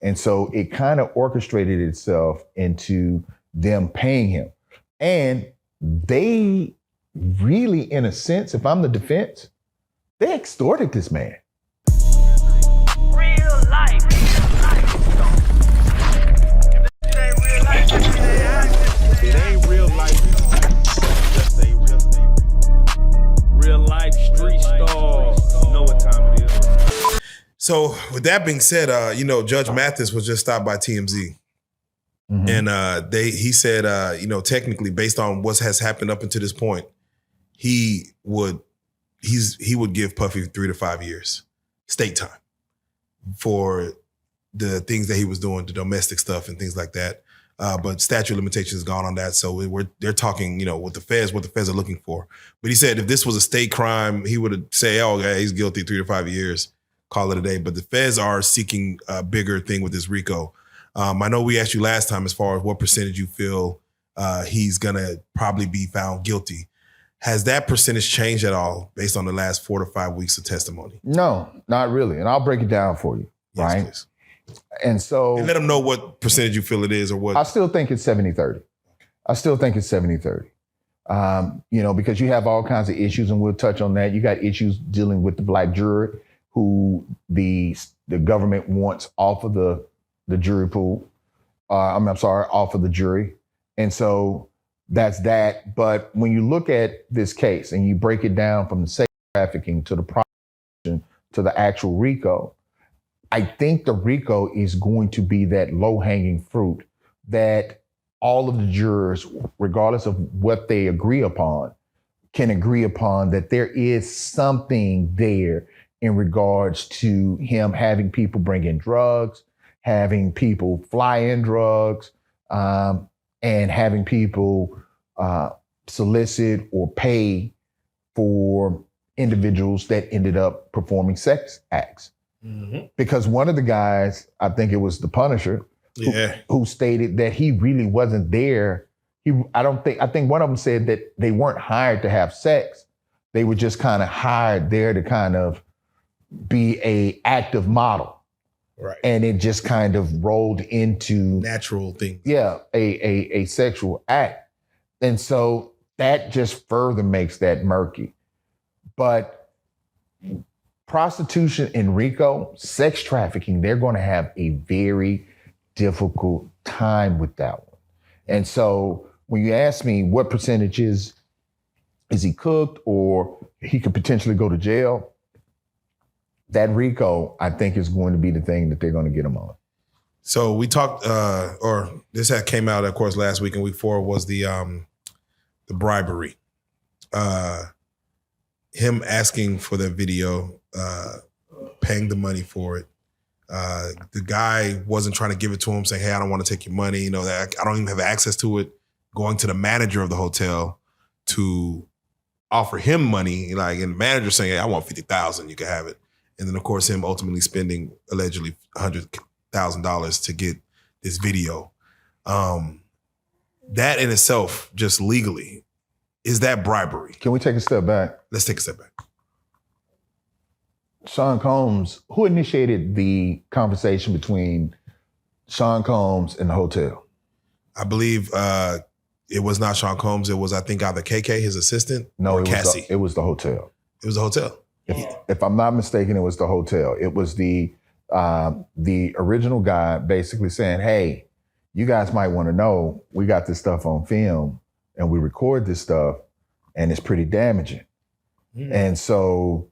And so it kind of orchestrated itself into them paying him. And they really, in a sense, if I'm the defense, they extorted this man. Real life. It ain't real life. Just say real life street stars. Know what time it is. So with that being said, Judge Mathis was just stopped by TMZ. Mm-hmm. And he said, technically based on what has happened up until this point, he would give Puffy 3 to 5 years state time for the things that he was doing, the domestic stuff and things like that. But statute of limitations is gone on that. So they're talking, what the feds are looking for. But he said if this was a state crime, he would say, oh, yeah, he's guilty 3 to 5 years, call it a day. But the feds are seeking a bigger thing with this RICO. I know we asked you last time as far as what percentage you feel he's going to probably be found guilty. Has that percentage changed at all based on the last 4 to 5 weeks of testimony? No, not really. And I'll break it down for you, Yes, right? please. And so... And let them know what percentage you feel it is or what... I still think it's 70-30. I still think it's 70-30. Because you have all kinds of issues, and we'll touch on that. You got issues dealing with the black jury who the government wants off of the jury pool. Off of the jury. And so that's that. But when you look at this case and you break it down from the sex trafficking to the prostitution to the actual RICO, I think the RICO is going to be that low-hanging fruit that all of the jurors, regardless of what they agree upon, can agree upon that there is something there in regards to him having people bring in drugs, having people fly in drugs, and having people solicit or pay for individuals that ended up performing sex acts. Mm-hmm. Because one of the guys, I think it was the Punisher, who stated that he really wasn't there. I think one of them said that they weren't hired to have sex. They were just kind of hired there to kind of be a active model. Right. And it just kind of rolled into natural things. Yeah, a sexual act. And so that just further makes that murky. But prostitution and RICO, sex trafficking, they're going to have a very difficult time with that one. And so when you ask me what percentage is he cooked or he could potentially go to jail, that RICO, I think, is going to be the thing that they're going to get him on. So we talked, this had came out, of course, last week and week 4 was the bribery. Him asking for the video, paying the money for it. The guy wasn't trying to give it to him, saying, hey, I don't want to take your money. That I don't even have access to it. Going to the manager of the hotel to offer him money, and the manager saying, hey, I want $50,000, you can have it. And then, of course, him ultimately spending allegedly $100,000 to get this video. That in itself, just legally, is that bribery? Can we take a step back? Let's take a step back. Sean Combs, who initiated the conversation between Sean Combs and the hotel? I believe it was not Sean Combs. It was, I think, either KK, his assistant, or Cassie. It was the hotel. It was the hotel. If I'm not mistaken, it was the hotel. It was the original guy basically saying, hey, you guys might want to know, we got this stuff on film and we record this stuff and it's pretty damaging. Mm. And so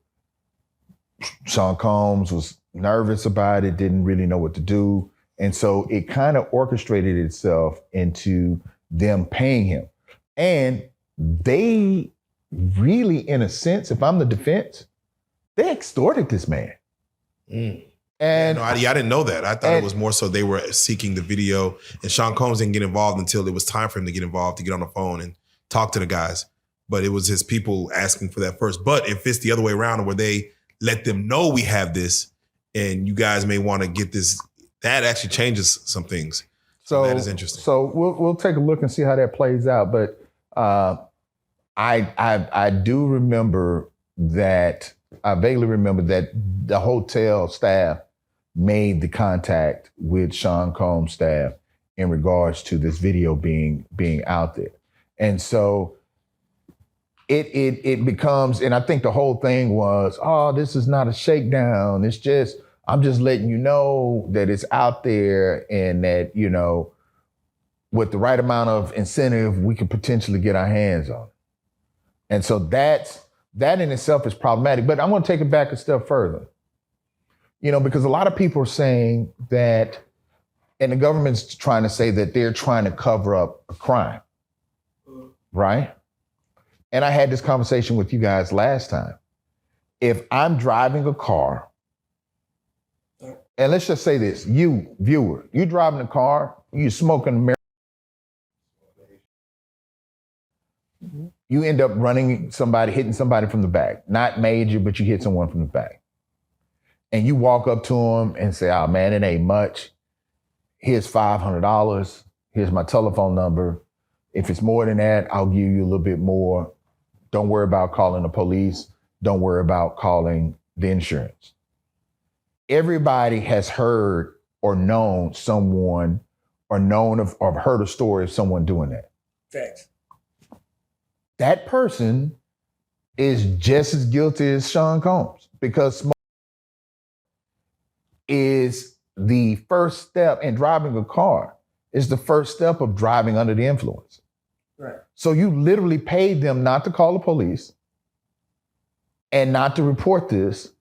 Sean Combs was nervous about it, didn't really know what to do. And so it kind of orchestrated itself into them paying him. And they really, in a sense, if I'm the defense, they extorted this man. Mm. And I didn't know that. I thought it was more so they were seeking the video, and Sean Combs didn't get involved until it was time for him to get involved, to get on the phone and talk to the guys. But it was his people asking for that first. But if it's the other way around where they let them know we have this and you guys may want to get this, that actually changes some things. So that is interesting. So we'll take a look and see how that plays out. But I do remember that, I vaguely remember that the hotel staff made the contact with Sean Combs' staff in regards to this video being out there. And so it becomes, and I think the whole thing was, oh, this is not a shakedown. It's just, I'm just letting you know that it's out there and that, you know, with the right amount of incentive, we can potentially get our hands on it. And so that in itself is problematic. But I'm going to take it back a step further. You know, because a lot of people are saying that, and the government's trying to say that they're trying to cover up a crime, right? And I had this conversation with you guys last time. If I'm driving a car, and let's just say this, you, viewer, you driving a car, you smoking marijuana, you end up hitting somebody from the back. Not major, but you hit someone from the back. And you walk up to them and say, oh man, it ain't much. Here's $500. Here's my telephone number. If it's more than that, I'll give you a little bit more. Don't worry about calling the police. Don't worry about calling the insurance. Everybody has heard or known someone or heard a story of someone doing that. Facts. That person is just as guilty as Sean Combs, because smoking is the first step in driving a car, is the first step of driving under the influence. Right. So you literally paid them not to call the police and not to report this,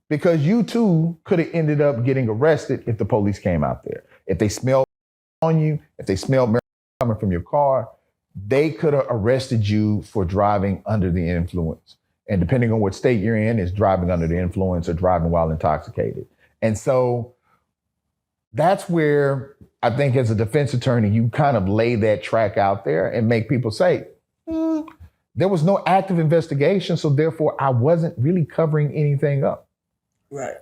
because you too could have ended up getting arrested if the police came out there. If they smelled on you, if they smelled marijuana coming from your car, they could have arrested you for driving under the influence. And depending on what state you're in, is driving under the influence or driving while intoxicated. And so that's where I think as a defense attorney, you kind of lay that track out there and make people say, there was no active investigation, so therefore I wasn't really covering anything up. Right.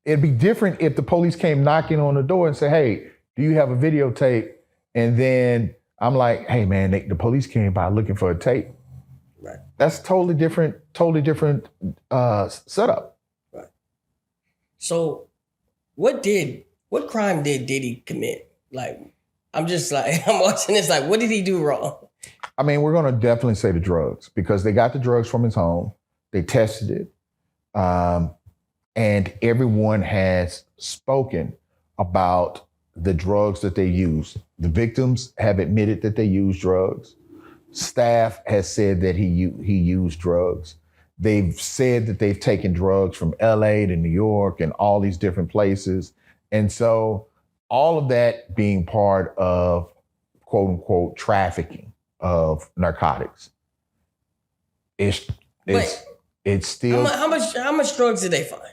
It'd be different if the police came knocking on the door and say, hey, do you have a videotape? And then I'm like, hey man, the police came by looking for a tape. Right. That's totally different setup. Right. So what crime did Diddy commit? Like, I'm watching this like, what did he do wrong? I mean, we're gonna definitely say the drugs, because they got the drugs from his home. They tested it. And everyone has spoken about the drugs that they use. The victims have admitted that they used drugs. Staff has said that he used drugs. They've said that they've taken drugs from LA to New York and all these different places. And so all of that being part of quote unquote trafficking of narcotics. It's still. How much drugs did they find?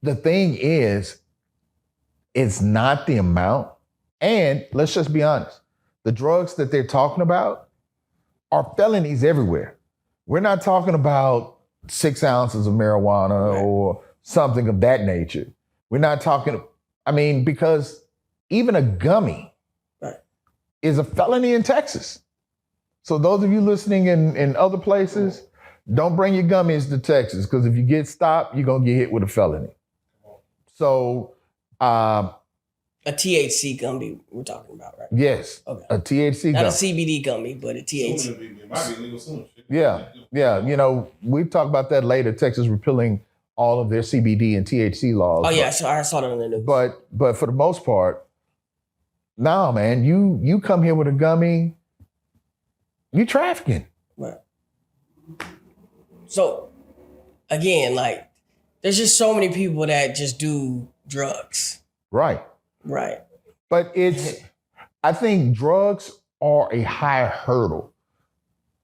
The thing is, it's not the amount. And let's just be honest, the drugs that they're talking about are felonies everywhere. We're not talking about 6 ounces of marijuana or something of that nature. We're not talking, because even a gummy is a felony in Texas. So those of you listening in other places, don't bring your gummies to Texas, because if you get stopped, you're gonna get hit with a felony. So a THC gummy we're talking about, right? Yes. Okay. A THC Not gummy. a CBD gummy, but a THC. It might be legal soon. Yeah. We've talked about that later. Texas repealing all of their CBD and THC laws. Oh yeah, I saw that on the news. But for the most part, no, man, you come here with a gummy, you trafficking. Right. So again, like, there's just so many people that just do drugs. Right. Right. But I think drugs are a higher hurdle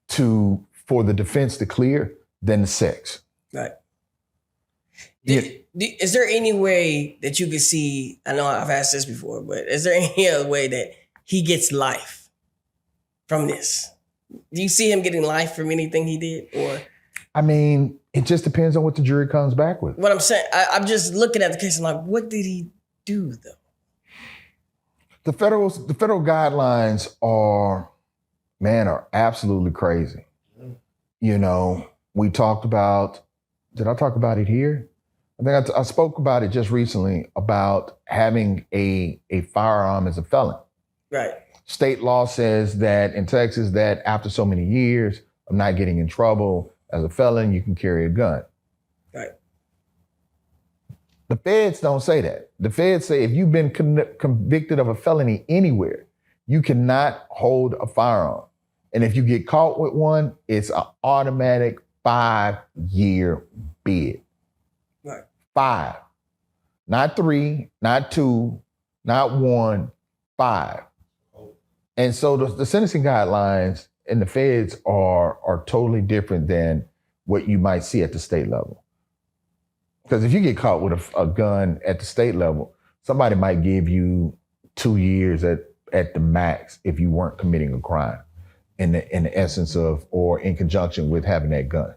for the defense to clear than the sex. Right. Is there any way that you could see, I know I've asked this before, but is there any other way that he gets life from this? Do you see him getting life from anything he did? Or it just depends on what the jury comes back with. What I'm saying, I'm just looking at the case, I'm like, what did he do though? The federal guidelines are absolutely crazy. We talked about, did I talk about it here? I think I spoke about it just recently about having a firearm as a felon. Right. State law says that in Texas that after so many years of not getting in trouble as a felon, you can carry a gun. Right. The feds don't say that. The feds say if you've been convicted of a felony anywhere, you cannot hold a firearm. And if you get caught with one, it's an automatic 5-year bid. Right. 5. Not 3, not 2, not 1, 5. And so the sentencing guidelines and the feds are totally different than what you might see at the state level. Because if you get caught with a gun at the state level, somebody might give you 2 years at the max if you weren't committing a crime in the essence of, or in conjunction with having that gun.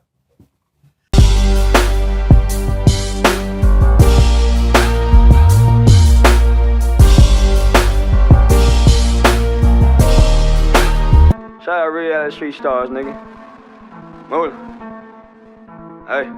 Shout out RealLyfe Street Starz, nigga. Move. Hey.